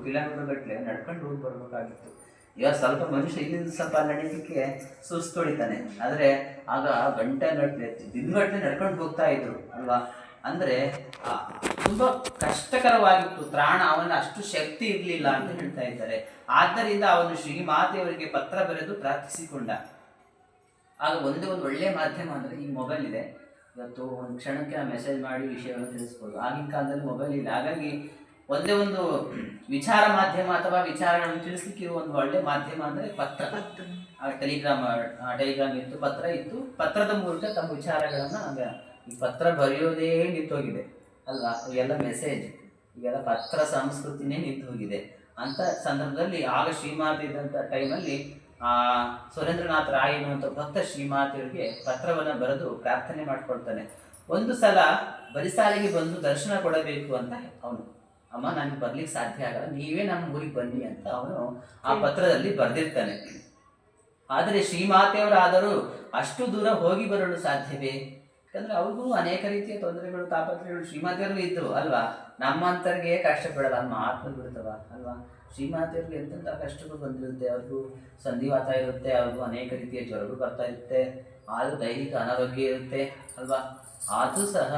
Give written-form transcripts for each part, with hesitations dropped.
Kilometre ಗಟ್ಟಲೆ ನಡ್ಕೊಂಡು ಹೋಗಿ ಬರ್ಬೇಕಾಗಿತ್ತು. ಇವಾಗ ಸ್ವಲ್ಪ ಮನುಷ್ಯ ಇಲ್ಲಿಂದ ಸ್ವಲ್ಪ ನಡೀಲಿಕ್ಕೆ ಸುಸ್ತು ಹೊಡಿತಾನೆ, ಆದರೆ ಆಗ ಗಂಟೆ ಗಟ್ಟಲೆ ದಿನಗಟ್ಟಲೆ ನಡ್ಕೊಂಡು ಹೋಗ್ತಾ ಇದ್ರು ಅಲ್ವಾ. ಅಂದರೆ ತುಂಬ ಕಷ್ಟಕರವಾಗಿತ್ತು, ತ್ರಾಣ ಅವನ ಅಷ್ಟು ಶಕ್ತಿ ಇರಲಿಲ್ಲ ಅಂತ ಹೇಳ್ತಾ ಇದ್ದಾರೆ. ಆದ್ದರಿಂದ ಅವನು ಶ್ರೀಮಾತೆಯವರಿಗೆ ಪತ್ರ ಬರೆದು ಪ್ರಾರ್ಥಿಸಿಕೊಂಡ. ಆಗ ಒಂದೇ ಒಂದು ಒಳ್ಳೆಯ ಮಾಧ್ಯಮ ಅಂದರೆ ಈ ಮೊಬೈಲ್ ಇದೆ. ಇವತ್ತು ಒಂದು ಕ್ಷಣಕ್ಕೆ ಮೆಸೇಜ್ ಮಾಡಿ ವಿಷಯವನ್ನು ತಿಳಿಸ್ಬೋದು. ಆಗಿನ ಕಾಲದಲ್ಲಿ ಮೊಬೈಲ್ ಇಲ್ಲ, ಹಾಗಾಗಿ ಒಂದೇ ಒಂದು ವಿಚಾರ ಮಾಧ್ಯಮ ಅಥವಾ ವಿಚಾರಗಳನ್ನು ತಿಳಿಸ್ಲಿಕ್ಕೆ ಇರುವ ಒಂದು ಒಳ್ಳೆ ಮಾಧ್ಯಮ ಅಂದರೆ ಪತ್ರ. ಟೆಲಿಗ್ರಾಮ್ ಇತ್ತು, ಪತ್ರ ಇತ್ತು. ಪತ್ರದ ಮೂಲಕ ತಮ್ಮ ವಿಚಾರಗಳನ್ನು ಆಗ ಈ ಪತ್ರ ಬರೆಯೋದೇ ನಿಂತೋಗಿದೆ ಅಲ್ವಾ. ಈಗೆಲ್ಲ ಮೆಸೇಜ್, ಈಗೆಲ್ಲ ಪತ್ರ ಸಂಸ್ಕೃತಿನೇ ನಿಂತು ಹೋಗಿದೆ. ಅಂಥ ಸಂದರ್ಭದಲ್ಲಿ ಆಗ ಶ್ರೀಮಾತೆ ಇದ್ದಂಥ ಟೈಮಲ್ಲಿ ಸುರೇಂದ್ರನಾಥ್ ರಾಯ್ ಎನ್ನುವಂಥ ಭಕ್ತ ಶ್ರೀಮಾತೆಯವರಿಗೆ ಪತ್ರವನ್ನು ಬರೆದು ಪ್ರಾರ್ಥನೆ ಮಾಡ್ಕೊಳ್ತಾನೆ. ಒಂದು ಸಲ ಬರಿಸಾಲಿಗೆ ಬಂದು ದರ್ಶನ ಕೊಡಬೇಕು ಅಂತ ಅವನು, ಅಮ್ಮ ನನಗೆ ಬರ್ಲಿಕ್ಕೆ ಸಾಧ್ಯ ಆಗಲ್ಲ, ನೀವೇ ನಮ್ಮ ಊರಿಗೆ ಬನ್ನಿ ಅಂತ ಅವನು ಆ ಪತ್ರದಲ್ಲಿ ಬರೆದಿರ್ತಾನೆ. ಆದರೆ ಶ್ರೀಮಾತೆಯವರಾದರೂ ಅಷ್ಟು ದೂರ ಹೋಗಿ ಬರಲು ಸಾಧ್ಯವೇ? ಯಾಕಂದ್ರೆ ಅವ್ರಿಗೂ ಅನೇಕ ರೀತಿಯ ತೊಂದರೆಗಳು, ತಾಪತ್ರೆಗಳು ಶ್ರೀಮಾತೆಯವ್ರಿಗೂ ಇದ್ದವು ಅಲ್ವಾ. ನಮ್ಮಂತರಿಗೆ ಕಷ್ಟ ಬಿಡಲ್ಲ, ಮಾತು ಬಿಡ್ತವ ಅಲ್ವಾ. ಶ್ರೀಮಾತೆಯವ್ರಿಗೆ ಎಂತೆಂಥ ಕಷ್ಟಗಳು ಬಂದಿರುತ್ತೆ, ಅವ್ರಿಗೂ ಸಂಧಿವಾತ ಇರುತ್ತೆ, ಅವ್ರಿಗೂ ಅನೇಕ ರೀತಿಯ ಜ್ವರಗಳು ಬರ್ತಾ ಇರುತ್ತೆ, ಆದರೂ ದೈಹಿಕ ಅನಾರೋಗ್ಯ ಇರುತ್ತೆ ಅಲ್ವಾ. ಆದರೂ ಸಹ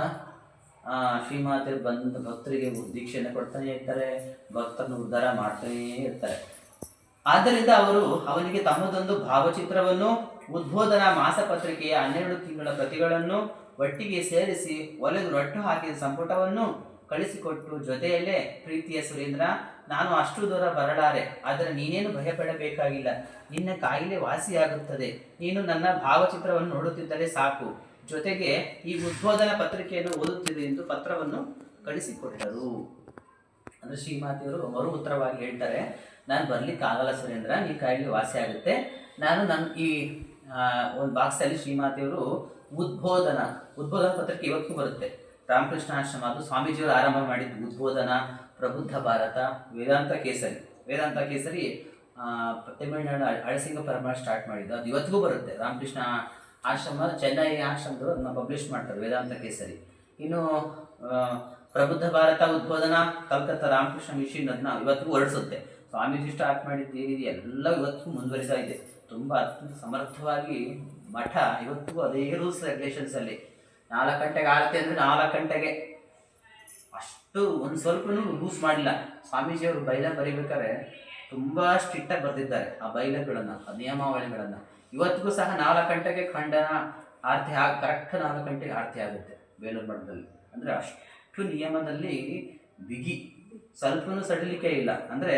ಶ್ರೀಮಾತೆಯವರು ಬಂದ ಭಕ್ತರಿಗೆ ದೀಕ್ಷೆಯನ್ನು ಕೊಡ್ತಾನೆ ಇರ್ತಾರೆ, ಭಕ್ತರನ್ನು ಉದ್ಧಾರ ಮಾಡ್ತಾನೇ ಇರ್ತಾರೆ. ಆದ್ದರಿಂದ ಅವರು ಅವನಿಗೆ ತಮ್ಮದೊಂದು ಭಾವಚಿತ್ರವನ್ನು, ಉದ್ಬೋಧನಾ ಮಾಸಪತ್ರಿಕೆಯ 12 ತಿಂಗಳ ಪ್ರತಿಗಳನ್ನು ಒಟ್ಟಿಗೆ ಸೇರಿಸಿ ಒಲೆದು ರಟ್ಟು ಹಾಕಿದ ಸಂಪುಟವನ್ನು ಕಳಿಸಿಕೊಟ್ಟು, ಜೊತೆಯಲ್ಲೇ ಪ್ರೀತಿಯ ಸುರೇಂದ್ರ, ನಾನು ಅಷ್ಟು ದೂರ ಬರಲಾರೆ, ಆದರೆ ನೀನೇನು ಭಯಪಡಬೇಕಾಗಿಲ್ಲ, ನಿನ್ನ ಕಾಯಿಲೆ ವಾಸಿಯಾಗುತ್ತದೆ, ನೀನು ನನ್ನ ಭಾವಚಿತ್ರವನ್ನು ನೋಡುತ್ತಿದ್ದರೆ ಸಾಕು, ಜೊತೆಗೆ ಈ ಉದ್ಬೋಧನಾ ಪತ್ರಿಕೆಯನ್ನು ಓದುತ್ತಿದೆ ಎಂದು ಪತ್ರವನ್ನು ಕಳಿಸಿಕೊಟ್ಟರು. ಅಂದರೆ ಶ್ರೀಮಾತೆಯವರು ಮರು ಉತ್ತರವಾಗಿ ಹೇಳ್ತಾರೆ, ನಾನು ಬರ್ಲಿಕ್ಕೆ ಆಗಲ್ಲ ಸುರೇಂದ್ರ, ನೀ ಕಾಯಿಲೆ ವಾಸಿ ಆಗುತ್ತೆ. ನಾನು ಈ ಒಂದು ಬಾಕ್ಸಲ್ಲಿ ಶ್ರೀಮಾತೆಯವರು ಉದ್ಬೋಧನಾ ಪತ್ರಿಕೆ ಇವತ್ತು ಬರುತ್ತೆ. ರಾಮಕೃಷ್ಣ ಆಶ್ರಮ, ಅದು ಸ್ವಾಮೀಜಿಯವರು ಆರಂಭ ಮಾಡಿದ್ದು ಉದ್ಬೋಧನಾ, ಪ್ರಬುದ್ಧ ಭಾರತ, ವೇದಾಂತ ಕೇಸರಿ ತಮಿಳುನಾಡು ಅಳಸಿಂಗ ಪರಮಾರ್ ಸ್ಟಾರ್ಟ್ ಮಾಡಿದ್ದು, ಅದು ಇವತ್ತಿಗೂ ಬರುತ್ತೆ. ರಾಮಕೃಷ್ಣ ಆಶ್ರಮ, ಚೆನ್ನೈ ಆಶ್ರಮದವರು ಅದನ್ನ ಪಬ್ಲಿಷ್ ಮಾಡ್ತಾರೆ, ವೇದಾಂತ ಕೇಸರಿ. ಇನ್ನು ಪ್ರಬುದ್ಧ ಭಾರತ, ಉದ್ಬೋಧನಾ, ಕಲ್ಕತ್ತಾ ರಾಮಕೃಷ್ಣ ಮಿಷನ್ ಅದನ್ನ ಇವತ್ತಿಗೂ ಹೊರಡಿಸುತ್ತೆ. ಸ್ವಾಮೀಜಿ ಸ್ಟಾರ್ಟ್ ಮಾಡಿದ್ದು ಏನಿದೆ ಎಲ್ಲ ಇವತ್ತಿಗೂ ಮುಂದುವರಿತಾ ಇದೆ. ತುಂಬ ಅತ್ಯಂತ ಸಮರ್ಥವಾಗಿ ಮಠ ಇವತ್ತಿಗೂ ಅದೇ ರೂಲ್ಸ್ ರೆಗ್ಯುಲೇಷನ್ಸಲ್ಲಿ 4 ಗಂಟೆಗೆ ಆಗುತ್ತೆ ಅಂದರೆ 4 ಗಂಟೆಗೆ, ಅಷ್ಟು ಒಂದು ಸ್ವಲ್ಪನೂ ಲೂಸ್ ಮಾಡಿಲ್ಲ. ಸ್ವಾಮೀಜಿಯವರು ಬೈಲ ಬರೀಬೇಕಾದ್ರೆ ತುಂಬ ಸ್ಟ್ರಿಕ್ಟಾಗಿ ಬರೆದಿದ್ದಾರೆ ಆ ಬೈಲಗಳನ್ನು, ಆ ನಿಯಮಾವಳಿಗಳನ್ನು. ಇವತ್ತಿಗೂ ಸಹ 4 ಗಂಟೆಗೆ ಖಂಡನ ಆರತಿ ಕರೆಕ್ಟ್ 4 ಗಂಟೆಗೆ ಆರತಿ ಆಗುತ್ತೆ ಬೇಲೂರು ಮಠದಲ್ಲಿ. ಅಂದರೆ ಅಷ್ಟು ನಿಯಮದಲ್ಲಿ ಬಿಗಿ, ಸ್ವಲ್ಪನೂ ಸಡಿಲಿಕೆ ಇಲ್ಲ. ಅಂದರೆ